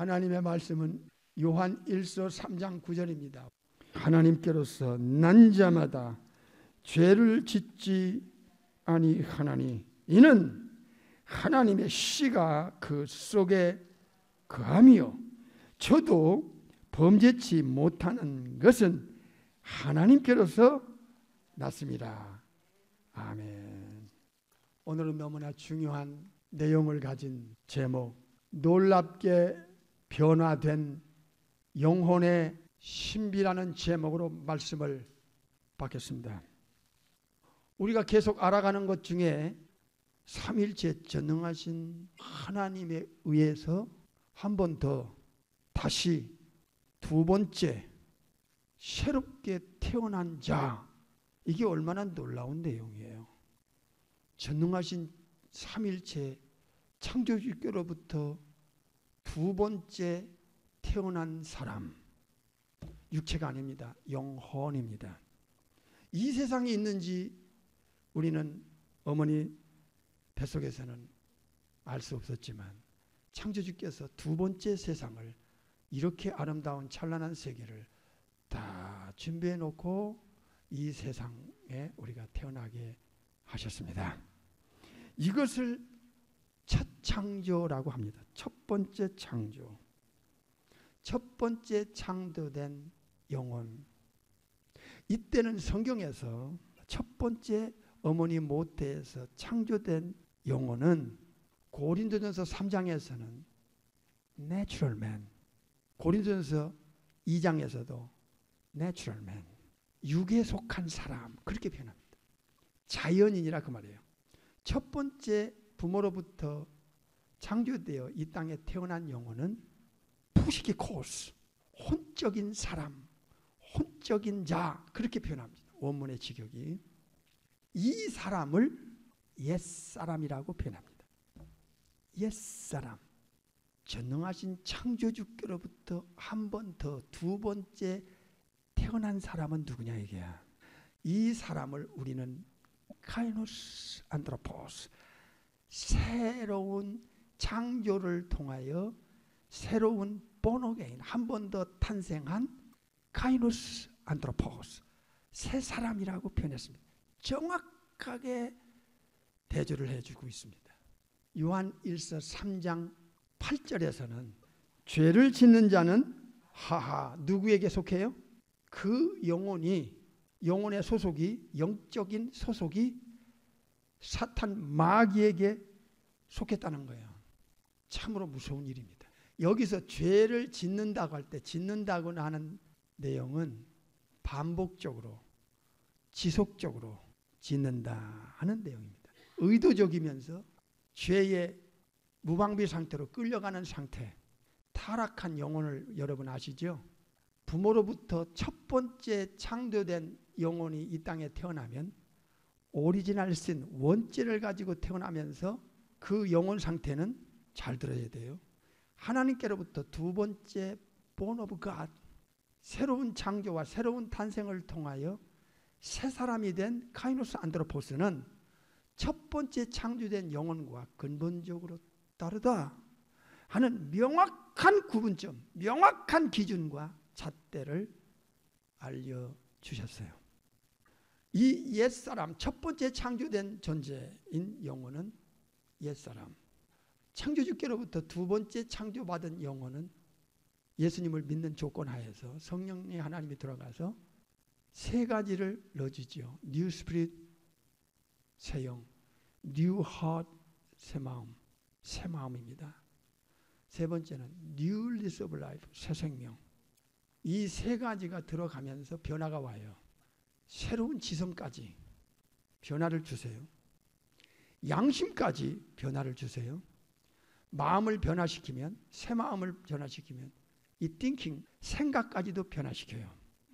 하나님의 말씀은 요한 1서 3장 9절입니다. 하나님께로서 난 자마다 죄를 짓지 아니하나니 이는 하나님의 씨가 그 속에 거함이요 저도 범죄치 못하는 것은 하나님께로서 났습니다. 아멘. 오늘은 너무나 중요한 내용을 가진 제목, 놀랍게 변화된 영혼의 신비라는 제목으로 말씀을 받겠습니다. 우리가 계속 알아가는 것 중에 삼일체 전능하신 하나님에 의해서 한 번 더 다시 두 번째 새롭게 태어난 자, 이게 얼마나 놀라운 내용이에요. 전능하신 삼일체 창조주께로부터 두 번째 태어난 사람, 육체가 아닙니다. 영혼입니다. 이 세상에 있는지 우리는 어머니 뱃속에서는 알 수 없었지만 창조주께서 두 번째 세상을, 이렇게 아름다운 찬란한 세계를 다 준비해 놓고 이 세상에 우리가 태어나게 하셨습니다. 이것을 첫 창조라고 합니다. 첫 번째 창조. 첫 번째 창조된 영혼. 이때는 성경에서 첫 번째 어머니 모태에서 창조된 영혼은 고린도전서 3장에서는 natural man, 고린도전서 2장에서도 natural man, 육에 속한 사람, 그렇게 표현합니다. 자연인이라 그 말이에요. 첫 번째 부모로부터 창조되어 이 땅에 태어난 영혼은 푸시키코스, 혼적인 사람, 혼적인 자, 그렇게 표현합니다. 원문의 직역이. 이 사람을 옛사람이라고 표현합니다. 옛사람. 전능하신 창조주께로부터 한 번 더 두 번째 태어난 사람은 누구냐 이게야. 이 사람을 우리는 카이노스 안드로포스, 새로운 창조를 통하여 새로운 본어게인, 한 번 더 탄생한 카이노스 안드로포스, 새 사람이라고 표현했습니다. 정확하게 대조를 해주고 있습니다. 요한 1서 3장 8절에서는 죄를 짓는 자는 하하, 누구에게 속해요? 그 영혼의 소속이, 영적인 소속이 사탄 마귀에게 속했다는 거예요. 참으로 무서운 일입니다. 여기서 죄를 짓는다고 할 때, 짓는다고 하는 내용은 반복적으로, 지속적으로 짓는다 하는 내용입니다. 의도적이면서 죄의 무방비 상태로 끌려가는 상태, 타락한 영혼을 여러분 아시죠? 부모로부터 첫 번째 창조된 영혼이 이 땅에 태어나면 오리지널 신, 원죄를 가지고 태어나면서 그 영혼 상태는 잘 들어야 돼요. 하나님께로부터 두 번째 born of God, 새로운 창조와 새로운 탄생을 통하여 새 사람이 된 카이노스 안드로포스는 첫 번째 창조된 영혼과 근본적으로 다르다 하는 명확한 구분점, 명확한 기준과 잣대를 알려주셨어요. 이 옛사람, 첫 번째 창조된 존재인 영혼은 옛사람, 창조주께로부터 두 번째 창조받은 영혼은 예수님을 믿는 조건 하에서 성령의 하나님이 들어가서 세 가지를 넣어주죠. New Spirit, 새 영, New Heart, 새 마음, 새 마음입니다. 세 번째는 Newness of Life, 새 생명. 이 세 가지가 들어가면서 변화가 와요. 새로운 지성까지 변화를 주세요. 양심까지 변화를 주세요. 마음을 변화시키면, 새 마음을 변화시키면 이 thinking, 생각까지도 변화시켜요.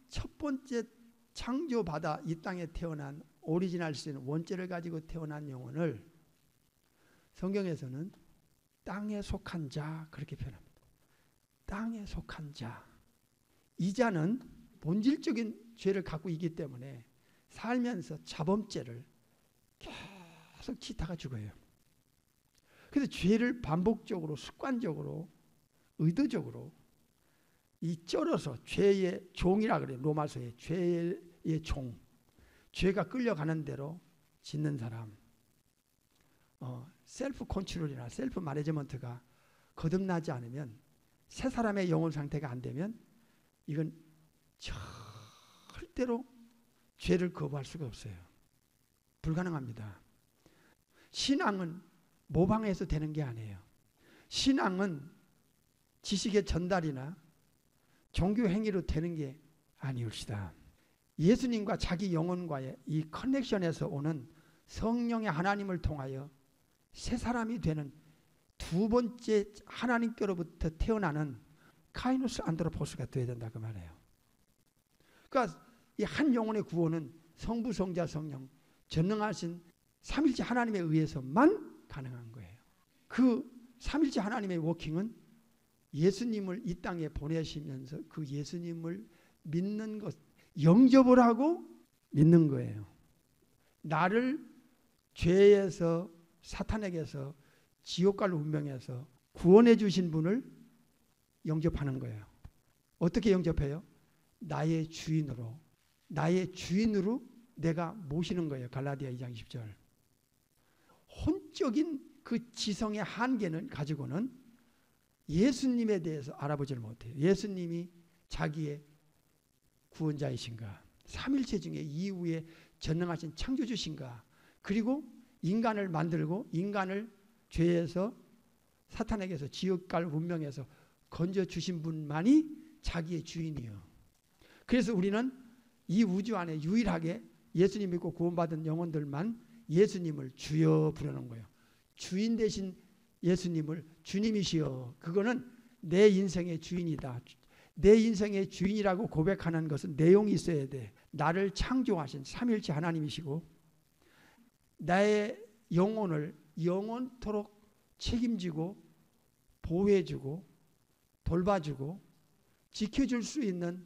첫 번째 창조받아 이 땅에 태어난 오리지널 신, 원죄를 가지고 태어난 영혼을 성경에서는 땅에 속한 자, 그렇게 표현합니다. 땅에 속한 자. 이 자는 본질적인 죄를 갖고 있기 때문에 살면서 자범죄를 계속 짓다가 죽어요. 그래서 죄를 반복적으로, 습관적으로 의도적으로 이 쩔어서 죄의 종이라 그래요. 로마서에 죄의 종, 죄가 끌려가는 대로 짓는 사람, 셀프 컨트롤이나 셀프 마네지먼트가 거듭나지 않으면, 새 사람의 영혼 상태가 안 되면 이건 절대로 죄를 거부할 수가 없어요. 불가능합니다. 신앙은 모방해서 되는 게 아니에요. 신앙은 지식의 전달이나 종교 행위로 되는 게 아니옵시다. 예수님과 자기 영혼과의 이 커넥션에서 오는 성령의 하나님을 통하여 새 사람이 되는 두 번째 하나님께로부터 태어나는 카이노스 안드로포스가 되어야 된다 그 말이에요. 그러니까 이 한 영혼의 구원은 성부, 성자, 성령 전능하신 삼일체 하나님에 의해서만 가능한 거예요. 그 삼일체 하나님의 워킹은 예수님을 이 땅에 보내시면서 그 예수님을 믿는 것, 영접을 하고 믿는 거예요. 나를 죄에서, 사탄에게서, 지옥 갈 운명에서 구원해 주신 분을 영접하는 거예요. 어떻게 영접해요? 나의 주인으로 내가 모시는 거예요. 갈라디아 2장 20절. 혼적인 그 지성의 한계는 가지고는 예수님에 대해서 알아보질 못해요. 예수님이 자기의 구원자이신가, 삼일체 중에 이후에 전능하신 창조주신가, 그리고 인간을 만들고 인간을 죄에서, 사탄에게서, 지옥 갈 운명에서 건져주신 분만이 자기의 주인이에요. 그래서 우리는 이 우주 안에 유일하게 예수님 믿고 구원받은 영혼들만 예수님을 주여 부르는 거예요. 주인 대신 예수님을 주님이시여. 그거는 내 인생의 주인이다. 내 인생의 주인이라고 고백하는 것은 내용이 있어야 돼. 나를 창조하신 삼일체 하나님이시고 나의 영혼을 영원토록 책임지고 보호해주고 돌봐주고 지켜줄 수 있는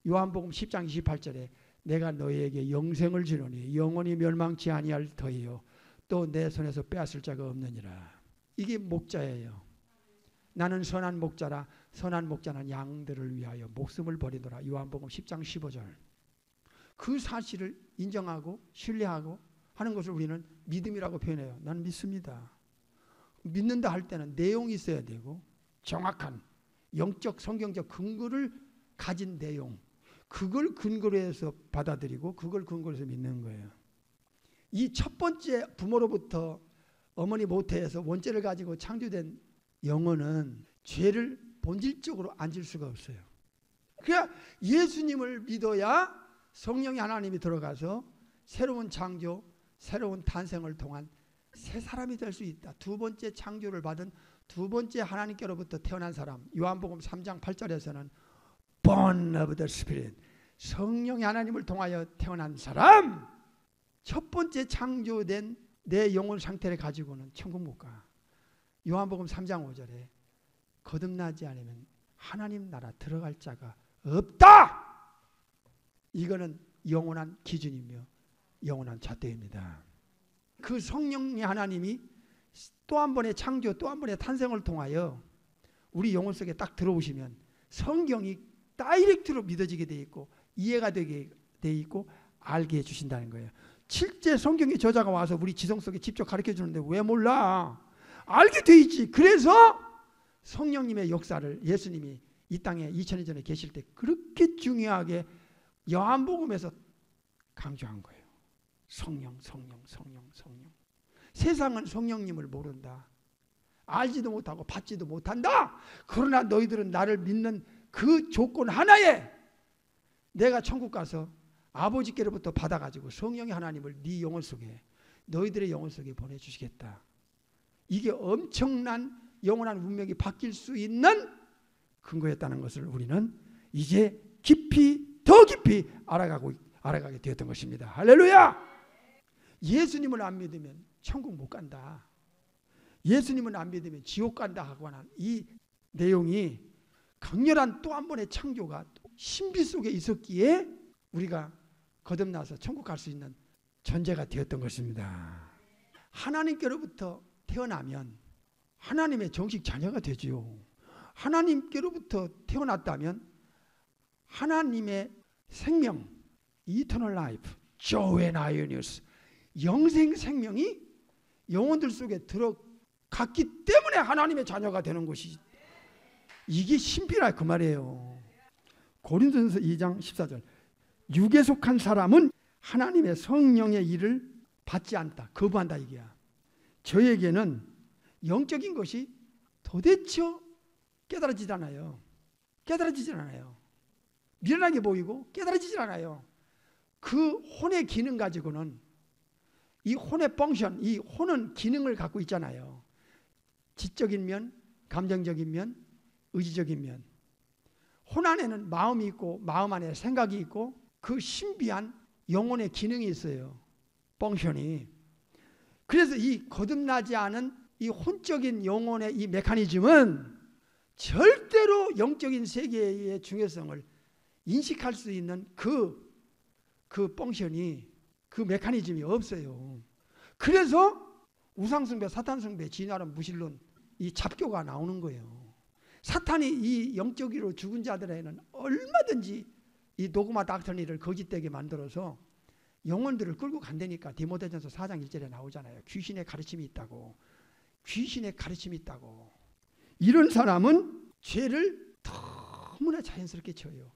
요한복음 10장 28절에 내가 너희에게 영생을 주노니 영원히 멸망치 아니할 터이요 또 내 손에서 빼앗을 자가 없느니라. 이게 목자예요. 나는 선한 목자라. 선한 목자는 양들을 위하여 목숨을 버리노라. 요한복음 10장 15절. 그 사실을 인정하고 신뢰하고 하는 것을 우리는 믿음이라고 표현해요. 나는 믿습니다. 믿는다 할 때는 내용이 있어야 되고 정확한 영적 성경적 근거를 가진 내용, 그걸 근거로 해서 받아들이고 그걸 근거로 해서 믿는 거예요. 이 첫 번째 부모로부터 어머니 모태에서 원죄를 가지고 창조된 영혼은 죄를 본질적으로 안 질 수가 없어요. 그러니까 예수님을 믿어야 성령의 하나님이 들어가서 새로운 창조, 새로운 탄생을 통한 새 사람이 될 수 있다. 두 번째 창조를 받은 두 번째 하나님께로부터 태어난 사람. 요한복음 3장 8절에서는 born of the Spirit, 성령의 하나님을 통하여 태어난 사람. 첫 번째 창조된 내 영혼 상태를 가지고는 천국 못 가. 요한복음 3장 5절에 거듭나지 않으면 하나님 나라 들어갈 자가 없다. 이거는 영원한 기준이며 영원한 잣대입니다. 그 성령의 하나님이 또 한 번의 창조, 또 한 번의 탄생을 통하여 우리 영혼 속에 딱 들어오시면 성경이 다이렉트로 믿어지게 돼 있고 이해가 되게 돼 있고 알게 해주신다는 거예요. 실제 성경의 저자가 와서 우리 지성 속에 직접 가르쳐 주는데 왜 몰라? 알게 돼 있지. 그래서 성령님의 역사를 예수님이 이 땅에 2000년 전에 계실 때 그렇게 중요하게 요한복음에서 강조한 거예요. 성령, 성령, 성령, 성령. 세상은 성령님을 모른다. 알지도 못하고 받지도 못한다. 그러나 너희들은 나를 믿는 그 조건 하나에 내가 천국 가서 아버지께로부터 받아가지고 성령의 하나님을 네 영혼 속에, 너희들의 영혼 속에 보내주시겠다. 이게 엄청난 영원한 운명이 바뀔 수 있는 근거였다는 것을 우리는 이제 깊이, 더 깊이 알아가게 되었던 것입니다. 할렐루야! 예수님을 안 믿으면 천국 못 간다. 예수님을 안 믿으면 지옥 간다 하고 하는 이 내용이 강렬한 또 한 번의 창조가 신비 속에 있었기에 우리가 거듭나서 천국 갈 수 있는 존재가 되었던 것입니다. 하나님께로부터 태어나면 하나님의 정식 자녀가 되지요. 하나님께로부터 태어났다면 하나님의 생명, 이터널 라이프, 조이 앤 아이오니우스, 영생 생명이 영혼들 속에 들어갔기 때문에 하나님의 자녀가 되는 것이지. 이게 신비라 그 말이에요. 고린도전서 2장 14절. 육에 속한 사람은 하나님의 성령의 일을 받지 않다. 거부한다 이게야. 저에게는 영적인 것이 도대체 깨달아지지 않아요. 깨달아지지 않아요. 미련하게 보이고 깨달아지지 않아요. 그 혼의 기능 가지고는, 이 혼의 펑션, 이 혼은 기능을 갖고 있잖아요. 지적인 면, 감정적인 면, 의지적인 면. 혼 안에는 마음이 있고 마음 안에 생각이 있고 그 신비한 영혼의 기능이 있어요. 펑션이. 그래서 이 거듭나지 않은 이 혼적인 영혼의 이 메커니즘은 절대로 영적인 세계의 중요성을 인식할 수 있는 그 펑션이, 그 메커니즘이 없어요. 그래서 우상숭배, 사탄숭배, 진화론, 무신론, 이 잡교가 나오는 거예요. 사탄이 이 영적으로 죽은 자들에는 얼마든지 이 도그마 닥터니를 거짓되게 만들어서 영혼들을 끌고 간다니까. 디모데전서 4장 1절에 나오잖아요. 귀신의 가르침이 있다고. 귀신의 가르침이 있다고. 이런 사람은 죄를 너무나 자연스럽게 쳐요.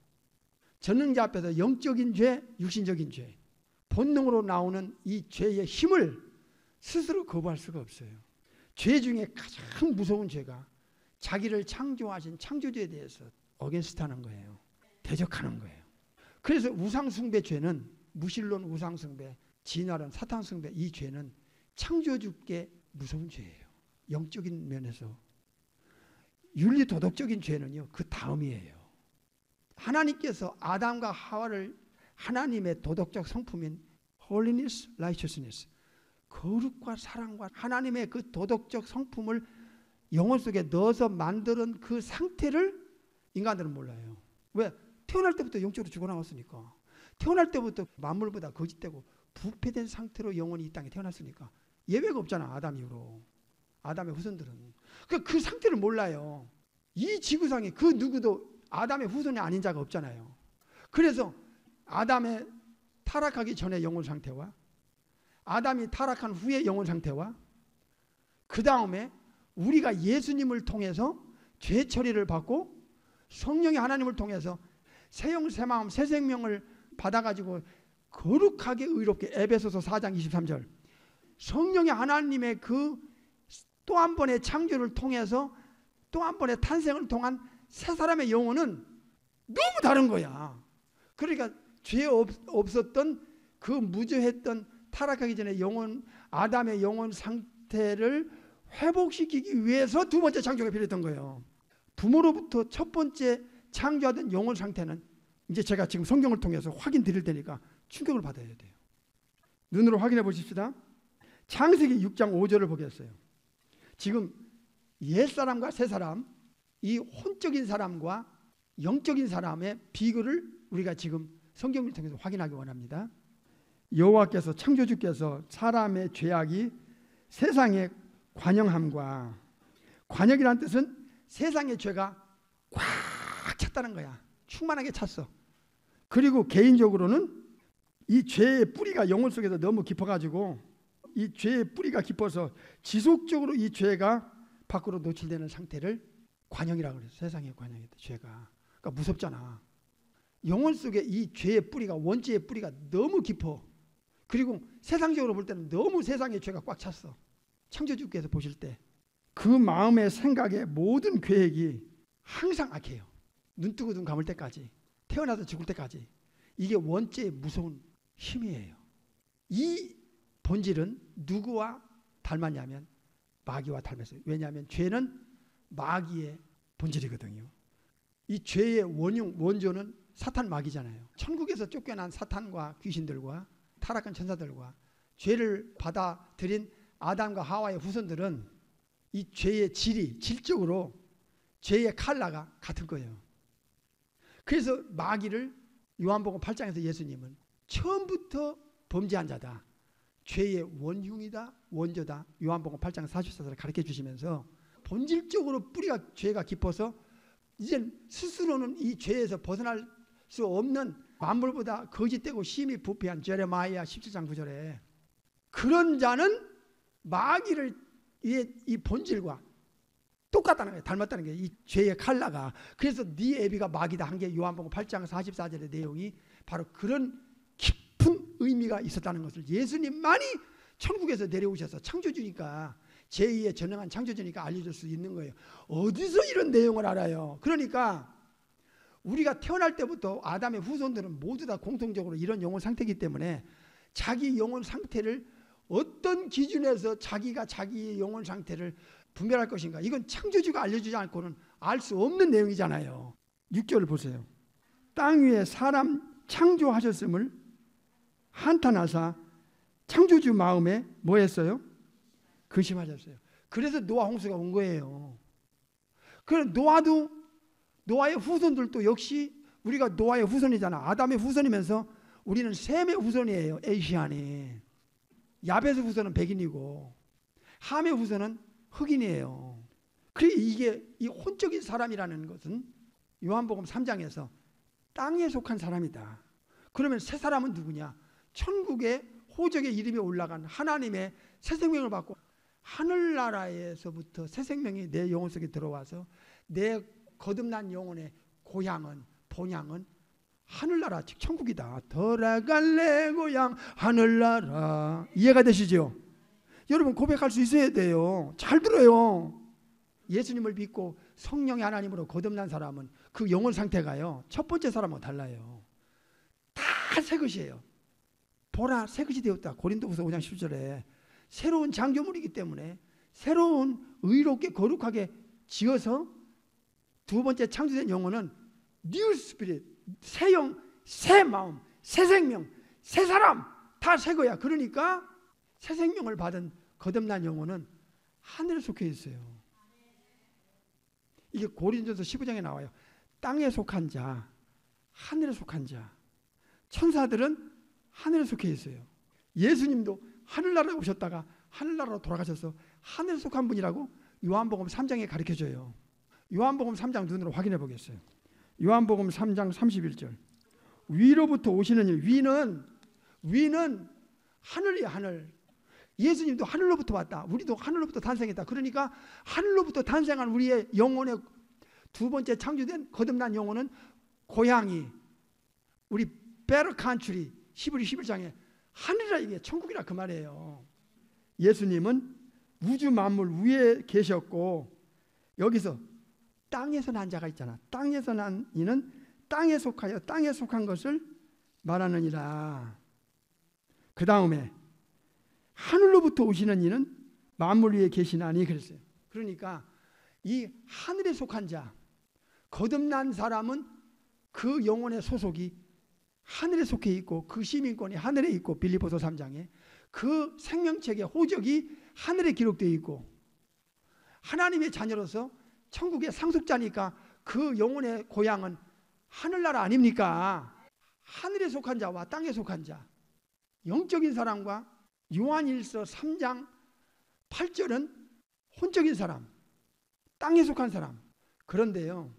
전능자 앞에서 영적인 죄, 육신적인 죄, 본능으로 나오는 이 죄의 힘을 스스로 거부할 수가 없어요. 죄 중에 가장 무서운 죄가 자기를 창조하신 창조주에 대해서 어게인스트하는 거예요. 대적하는 거예요. 그래서 우상숭배 죄는, 무신론 우상숭배, 진화론, 사탄숭배, 이 죄는 창조주께 무서운 죄예요. 영적인 면에서. 윤리 도덕적인 죄는요, 그 다음이에요. 하나님께서 아담과 하와를 하나님의 도덕적 성품인 holiness, righteousness, 거룩과 사랑과 하나님의 그 도덕적 성품을 영혼 속에 넣어서 만드는 그 상태를 인간들은 몰라요. 왜? 태어날 때부터 영적으로 죽어나왔으니까. 태어날 때부터 만물보다 거짓되고 부패된 상태로 영혼이 이 땅에 태어났으니까. 예외가 없잖아, 아담 이후로. 아담의 후손들은. 그 상태를 몰라요. 이 지구상에 그 누구도 아담의 후손이 아닌 자가 없잖아요. 그래서 아담의 타락하기 전의 영혼 상태와 아담이 타락한 후의 영혼 상태와 그 다음에 우리가 예수님을 통해서 죄 처리를 받고 성령의 하나님을 통해서 새 영, 새 마음, 새 생명을 받아가지고 거룩하게 의롭게, 에베소서 4장 23절, 성령의 하나님의 그 또 한 번의 창조를 통해서 또 한 번의 탄생을 통한 새 사람의 영혼은 너무 다른 거야. 그러니까 죄 없었던 그 무죄했던 타락하기 전에 영혼, 아담의 영혼 상태를 회복시키기 위해서 두 번째 창조가 필요했던 거예요. 부모로부터 첫 번째 창조하던 영혼 상태는 이제 제가 지금 성경을 통해서 확인 드릴 테니까 충격을 받아야 돼요. 눈으로 확인해 보십시다. 창세기 6장 5절을 보겠어요. 지금 옛사람과 새사람, 이 혼적인 사람과 영적인 사람의 비교를 우리가 지금 성경을 통해서 확인하기 원합니다. 여호와께서 창조주께서 사람의 죄악이 세상에 관영함과, 관역이라는 뜻은 세상의 죄가 꽉 찼다는 거야. 충만하게 찼어. 그리고 개인적으로는 이 죄의 뿌리가 영혼 속에서 너무 깊어가지고 이 죄의 뿌리가 깊어서 지속적으로 이 죄가 밖으로 노출되는 상태를 관영이라고 그래요. 세상의 관영이다. 죄가. 그러니까 무섭잖아. 영혼 속에 이 죄의 뿌리가, 원죄의 뿌리가 너무 깊어. 그리고 세상적으로 볼 때는 너무 세상의 죄가 꽉 찼어. 창조주께서 보실 때 그 마음의 생각의 모든 계획이 항상 악해요. 눈 뜨고 눈 감을 때까지, 태어나서 죽을 때까지. 이게 원죄의 무서운 힘이에요. 이 본질은 누구와 닮았냐면 마귀와 닮았어요. 왜냐하면 죄는 마귀의 본질이거든요. 이 죄의 원조는 사탄 마귀잖아요. 천국에서 쫓겨난 사탄과 귀신들과 타락한 천사들과 죄를 받아들인 아담과 하와의 후손들은 이 죄의 질적으로 죄의 칼라가 같은 거예요. 그래서 마귀를 요한복음 8장에서 예수님은 처음부터 범죄한 자다, 죄의 원흉이다, 원조다, 요한복음 8장 44절을 가르쳐 주시면서 본질적으로 뿌리가 죄가 깊어서 이제 스스로는 이 죄에서 벗어날 수 없는 만물보다 거짓되고 심히 부패한 제레마야 17장 9절에 그런 자는 마귀를 이 본질과 똑같다는 거예요. 닮았다는 거예요. 이 죄의 칼라가. 그래서 네 애비가 마귀다 한 게 요한복음 8장 44절의 내용이 바로 그런 깊은 의미가 있었다는 것을 예수님만이 천국에서 내려오셔서 창조주니까 제2의 전능한 창조주니까 알려줄 수 있는 거예요. 어디서 이런 내용을 알아요? 그러니까 우리가 태어날 때부터 아담의 후손들은 모두 다 공통적으로 이런 영혼 상태이기 때문에 자기 영혼 상태를 어떤 기준에서 자기가 자기의 영혼 상태를 분별할 것인가? 이건 창조주가 알려주지 않고는 알 수 없는 내용이잖아요. 6절을 보세요. 땅 위에 사람 창조하셨음을 한탄하사 창조주 마음에 뭐 했어요? 근심하셨어요. 그래서 노아 홍수가 온 거예요. 그래 노아의 후손들도 역시 우리가 노아의 후손이잖아. 아담의 후손이면서 우리는 셈의 후손이에요. 에이시안이. 야벳의 후손은 백인이고 함의 후손은 흑인이에요. 그래 이게 이 혼적인 사람이라는 것은 요한복음 3장에서 땅에 속한 사람이다. 그러면 새 사람은 누구냐? 천국의 호적의 이름이 올라간 하나님의 새 생명을 받고 하늘나라에서부터 새 생명이 내 영혼 속에 들어와서 내 거듭난 영혼의 고향은 본향은 하늘나라 즉 천국이다. 돌아갈래 고향 하늘나라. 이해가 되시죠? 여러분 고백할 수 있어야 돼요. 잘 들어요. 예수님을 믿고 성령의 하나님으로 거듭난 사람은 그 영혼 상태가요 첫 번째 사람하고 달라요. 다 새 것이에요. 보라 새 것이 되었다. 고린도후서 5장 10절에 새로운 창조물이기 때문에 새로운 의롭게 거룩하게 지어서 두 번째 창조된 영혼은 뉴 스피릿, 새 영, 새 마음, 새 생명, 새 사람 다 새 거야. 그러니까 새 생명을 받은 거듭난 영혼은 하늘에 속해 있어요. 이게 고린도서 15장에 나와요. 땅에 속한 자, 하늘에 속한 자. 천사들은 하늘에 속해 있어요. 예수님도 하늘나라에 오셨다가 하늘나라로 돌아가셔서 하늘에 속한 분이라고 요한복음 3장에 가르쳐줘요. 요한복음 3장 눈으로 확인해 보겠어요. 요한복음 3장 31절. 위로부터 오시는 일. 위는 하늘이야. 하늘. 예수님도 하늘로부터 왔다. 우리도 하늘로부터 탄생했다. 그러니까 하늘로부터 탄생한 우리의 영혼의 두 번째 창조된 거듭난 영혼은 고향이 우리 better country 히브리 11장에 하늘이라 이게 천국이라 그 말이에요. 예수님은 우주 만물 위에 계셨고 여기서 땅에서 난 자가 있잖아. 땅에서 난 이는 땅에 속하여 땅에 속한 것을 말하느니라. 그 다음에 하늘로부터 오시는 이는 만물 위에 계시나니 그랬어요. 그러니까 이 하늘에 속한 자, 거듭난 사람은 그 영혼의 소속이 하늘에 속해 있고 그 시민권이 하늘에 있고 빌립보서 3장에 그 생명책의 호적이 하늘에 기록되어 있고 하나님의 자녀로서 천국의 상속자니까 그 영혼의 고향은 하늘나라 아닙니까? 하늘에 속한 자와 땅에 속한 자, 영적인 사람과 요한일서 3장 8절은 혼적인 사람, 땅에 속한 사람. 그런데요,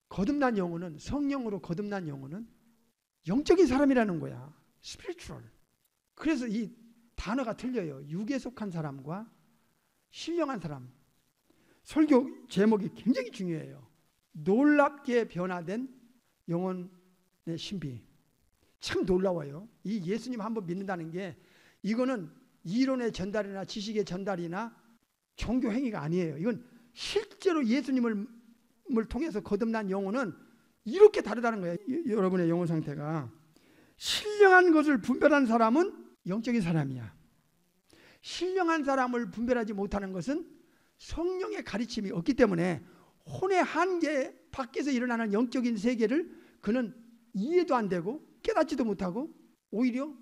거듭난 영혼은 성령으로 거듭난 영혼은 영적인 사람이라는 거야. 스피리추얼. 그래서 이 단어가 틀려요. 육에 속한 사람과 신령한 사람. 설교 제목이 굉장히 중요해요. 놀랍게 변화된 영혼의 신비. 참 놀라워요. 이 예수님 한번 믿는다는 게 이거는 이론의 전달이나 지식의 전달이나 종교 행위가 아니에요. 이건 실제로 예수님을 통해서 거듭난 영혼은 이렇게 다르다는 거예요. 여러분의 영혼 상태가. 신령한 것을 분별하는 사람은 영적인 사람이야. 신령한 사람을 분별하지 못하는 것은 성령의 가르침이 없기 때문에 혼의 한계 밖에서 일어나는 영적인 세계를 그는 이해도 안 되고 깨닫지도 못하고 오히려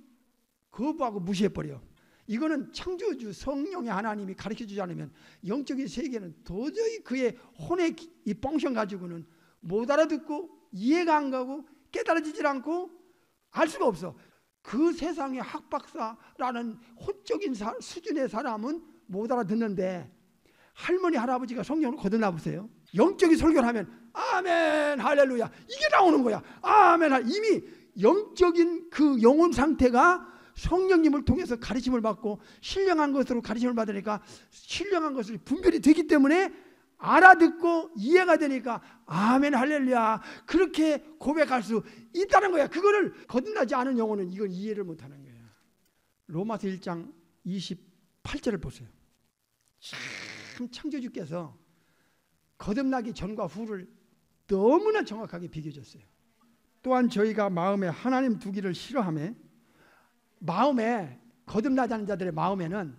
거부하고 무시해버려. 이거는 창조주 성령의 하나님이 가르쳐주지 않으면 영적인 세계는 도저히 그의 혼의 이 펑션 가지고는 못 알아듣고 이해가 안 가고 깨달아지질 않고 알 수가 없어. 그 세상의 학박사라는 혼적인 수준의 사람은 못 알아듣는데 할머니 할아버지가 성령을 거듭나 보세요. 영적인 설교를 하면 아멘 할렐루야 이게 나오는 거야. 아멘. 이미 영적인 그 영혼 상태가 성령님을 통해서 가르침을 받고 신령한 것으로 가르침을 받으니까 신령한 것을 분별이 되기 때문에 알아듣고 이해가 되니까 아멘 할렐루야 그렇게 고백할 수 있다는 거야. 그거를 거듭나지 않은 영혼은 이걸 이해를 못하는 거야. 로마서 1장 28절을 보세요. 참 창조주께서 거듭나기 전과 후를 너무나 정확하게 비교해줬어요. 또한 저희가 마음에 하나님 두기를 싫어하며, 마음에 거듭나지 않은 자들의 마음에는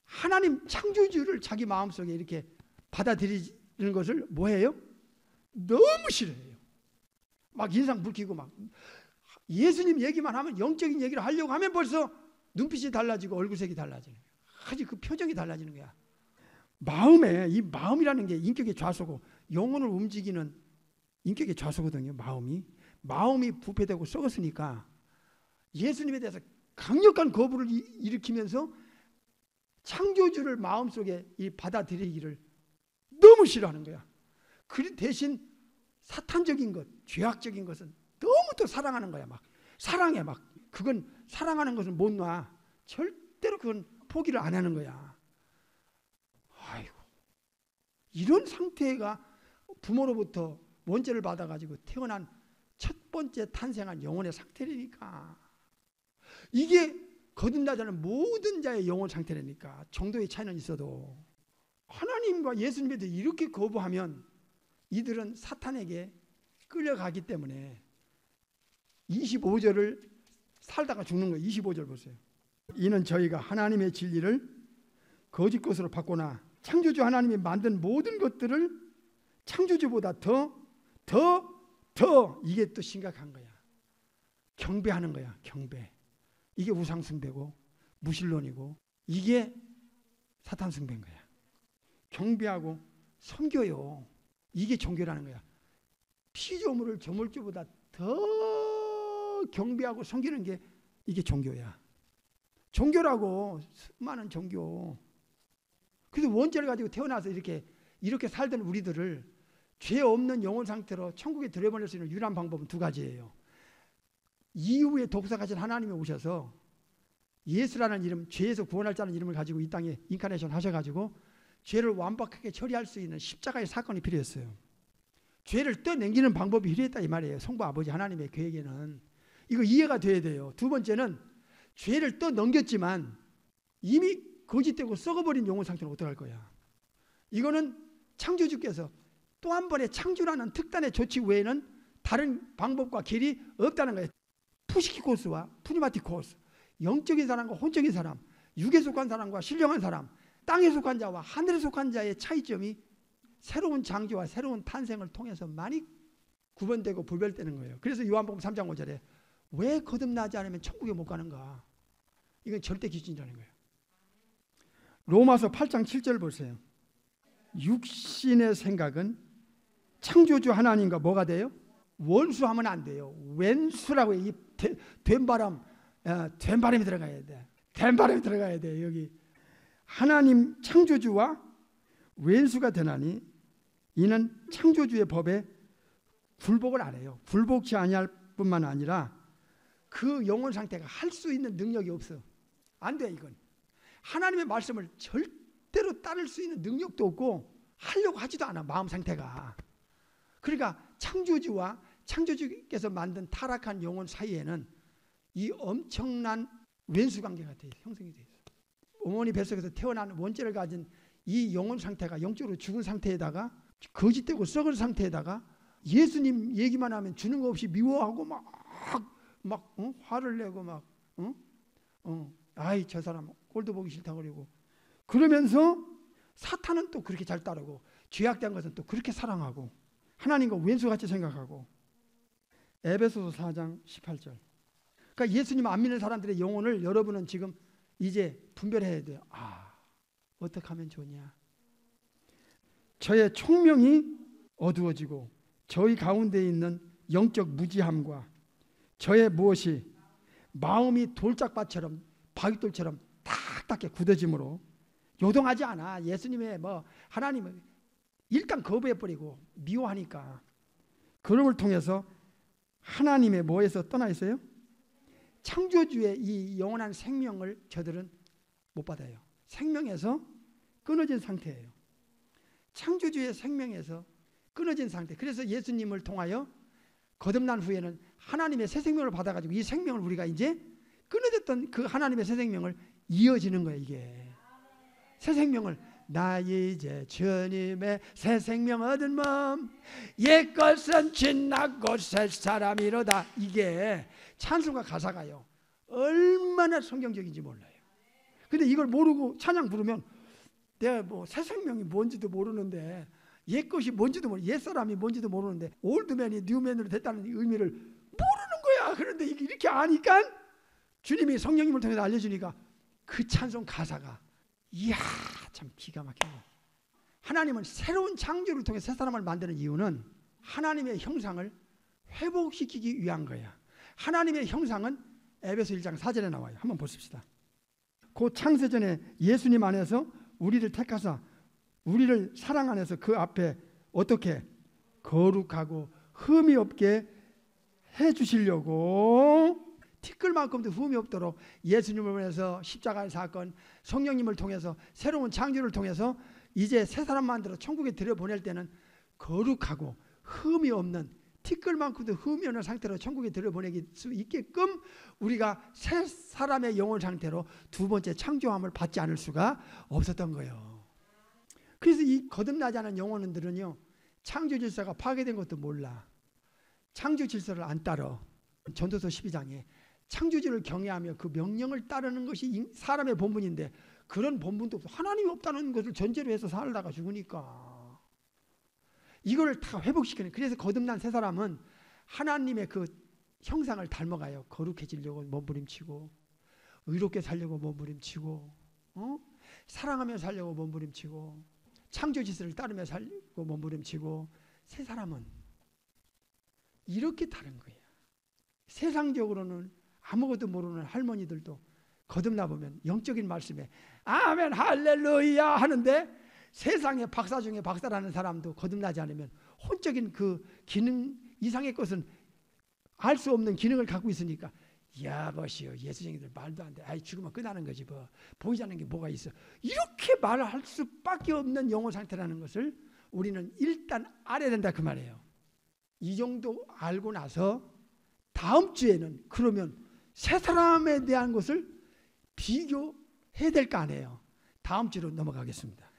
하나님 창조주를 자기 마음속에 이렇게 받아들이는 것을 뭐해요? 너무 싫어해요. 막 인상 붉히고 막 예수님 얘기만 하면, 영적인 얘기를 하려고 하면 벌써 눈빛이 달라지고 얼굴색이 달라지는 거야. 아주 그 표정이 달라지는 거야. 마음에, 이 마음이라는 게 인격의 좌소고 영혼을 움직이는 인격의 좌소거든요. 마음이 부패되고 썩었으니까 예수님에 대해서 강력한 거부를 일으키면서 창조주를 마음속에 이 받아들이기를 너무 싫어하는 거야. 그 대신 사탄적인 것, 죄악적인 것은 너무 또 사랑하는 거야. 막 사랑해. 막 그건 사랑하는 것은 못 놔. 절대로 그건 포기를 안 하는 거야. 아이고, 이런 상태가 부모로부터 원죄를 받아가지고 태어난 첫 번째 탄생한 영혼의 상태라니까. 이게 거듭나지 않은 모든 자의 영혼 상태라니까. 정도의 차이는 있어도 하나님과 예수님에 대해 이렇게 거부하면 이들은 사탄에게 끌려가기 때문에 25절을 살다가 죽는 거예요. 25절 보세요. 이는 저희가 하나님의 진리를 거짓 것으로 바꾸나 창조주 하나님이 만든 모든 것들을 창조주보다 더 이게 또 심각한 거야. 경배하는 거야. 경배. 이게 우상숭배고 무신론이고 이게 사탄숭배인 거야. 경배하고 섬겨요. 이게 종교라는 거야. 피조물을 조물주보다 더 경배하고 섬기는 게 이게 종교야. 종교라고 수많은 종교. 그래서 원죄를 가지고 태어나서 이렇게 살던 우리들을 죄 없는 영혼 상태로 천국에 들여보낼 수 있는 유일한 방법은 두 가지예요. 이후에 독사가신 하나님이 오셔서 예수라는 이름, 죄에서 구원할 자는 이름을 가지고 이 땅에 인카네이션 하셔가지고 죄를 완벽하게 처리할 수 있는 십자가의 사건이 필요했어요. 죄를 떠넘기는 방법이 필요했다 이 말이에요. 성부 아버지 하나님의 계획에는. 이거 이해가 돼야 돼요. 두 번째는 죄를 떠넘겼지만 이미 거짓되고 썩어버린 영혼 상태는 어떡할 거야. 이거는 창조주께서 또 한 번의 창조라는 특단의 조치 외에는 다른 방법과 길이 없다는 거예요. 푸시키코스와 푸니마티코스, 영적인 사람과 혼적인 사람, 육에 속한 사람과 신령한 사람, 땅에 속한 자와 하늘에 속한 자의 차이점이 새로운 창조와 새로운 탄생을 통해서 많이 구분되고 분별되는 거예요. 그래서 요한복음 3장 5절에 왜 거듭나지 않으면 천국에 못 가는가? 이건 절대 기준이라는 거예요. 로마서 8장 7절 보세요. 육신의 생각은 창조주 하나님과 뭐가 돼요? 원수하면 안 돼요. 왼수라고 이 된 바람이 들어가야 돼. 된 바람이 들어가야 돼. 여기 하나님 창조주와 왼수가 되나니 이는 창조주의 법에 굴복을 안 해요. 굴복치 아니할 뿐만 아니라 그 영혼 상태가 할 수 있는 능력이 없어. 안 돼. 이건 하나님의 말씀을 절대로 따를 수 있는 능력도 없고 하려고 하지도 않아. 마음 상태가. 그러니까 창조주와 창조주께서 만든 타락한 영혼 사이에는 이 엄청난 왼수 관계가 형성이 돼 있어요. 어머니 뱃속에서 태어난 원죄를 가진 이 영혼 상태가 영적으로 죽은 상태에다가 거짓되고 썩은 상태에다가 예수님 얘기만 하면 주는 거 없이 미워하고 막 화를 내고 아이 저 사람 꼴도 보기 싫다 그러고 그러면서 사탄은 또 그렇게 잘 따르고 죄악된 것은 또 그렇게 사랑하고 하나님과 왼수같이 생각하고. 에베소서 4장 18절. 그러니까 예수님 안 믿는 사람들의 영혼을 여러분은 지금 이제 분별해야 돼요. 어떻게 하면 좋냐. 저의 총명이 어두워지고 저희 가운데 있는 영적 무지함과 저의 무엇이 마음이 돌짝밭처럼 바위돌처럼 딱딱하게 굳어짐으로 요동하지 않아. 예수님의 하나님은 일단 거부해버리고 미워하니까 그놈을 통해서 하나님의 뭐에서 떠나 있어요? 창조주의 이 영원한 생명을 저들은 못 받아요. 생명에서 끊어진 상태예요. 창조주의 생명에서 끊어진 상태. 그래서 예수님을 통하여 거듭난 후에는 하나님의 새 생명을 받아가지고 이 생명을 우리가 이제 끊어졌던 그 하나님의 새 생명을 이어지는 거예요. 이게 새 생명을 나 이제 주님의 새 생명 얻은 몸 옛것은 지나고 새 사람이로다. 이게 찬송가 가사가요 얼마나 성경적인지 몰라요. 근데 이걸 모르고 찬양 부르면 내가 뭐 새 생명이 뭔지도 모르는데 옛것이 뭔지도 모르고 옛사람이 뭔지도 모르는데 올드맨이 뉴맨으로 됐다는 의미를 모르는 거야. 그런데 이렇게 아니까 주님이 성령님을 통해서 알려주니까 그 찬송 가사가 이야 참 기가 막혀. 하나님은 새로운 창조를 통해 새 사람을 만드는 이유는 하나님의 형상을 회복시키기 위한 거야. 하나님의 형상은 에베소 1장 4절에 나와요. 한번 보십시다. 그 창세전에 예수님 안에서 우리를 택하사 우리를 사랑 안에서 그 앞에 어떻게 거룩하고 흠이 없게 해주시려고 티끌만큼도 흠이 없도록 예수님을 통해서 십자가의 사건, 성령님을 통해서 새로운 창조를 통해서 이제 새 사람 만들어 천국에 들여보낼 때는 거룩하고 흠이 없는 티끌만큼도 흠이 없는 상태로 천국에 들여보내기 수 있게끔 우리가 새 사람의 영혼 상태로 두 번째 창조함을 받지 않을 수가 없었던 거예요. 그래서 이 거듭나지 않은 영혼들은요 창조 질서가 파괴된 것도 몰라. 창조 질서를 안 따라. 전도서 12장에 창조주를 경외하며 그 명령을 따르는 것이 사람의 본분인데 그런 본분도 없어. 하나님이 없다는 것을 전제로 해서 살다가 죽으니까 이걸 다 회복시키는. 그래서 거듭난 새 사람은 하나님의 그 형상을 닮아가요. 거룩해지려고 몸부림치고 의롭게 살려고 몸부림치고 사랑하며 살려고 몸부림치고 창조 질서를 따르며 살고 몸부림치고 새 사람은 이렇게 다른 거예요. 세상적으로는 아무것도 모르는 할머니들도 거듭나 보면 영적인 말씀에 아멘 할렐루야 하는데 세상의 박사 중에 박사라는 사람도 거듭나지 않으면 혼적인 그 기능 이상의 것은 알 수 없는 기능을 갖고 있으니까 야버시여 예수쟁이들 말도 안 돼. 아이 죽으면 끝나는 거지 뭐. 보이지 않는 게 뭐가 있어. 이렇게 말할 수밖에 없는 영혼 상태라는 것을 우리는 일단 알아야 된다 그 말이에요. 이 정도 알고 나서 다음 주에는 그러면 새 사람에 대한 것을 비교해야 될 거 아니에요. 다음 주로 넘어가겠습니다.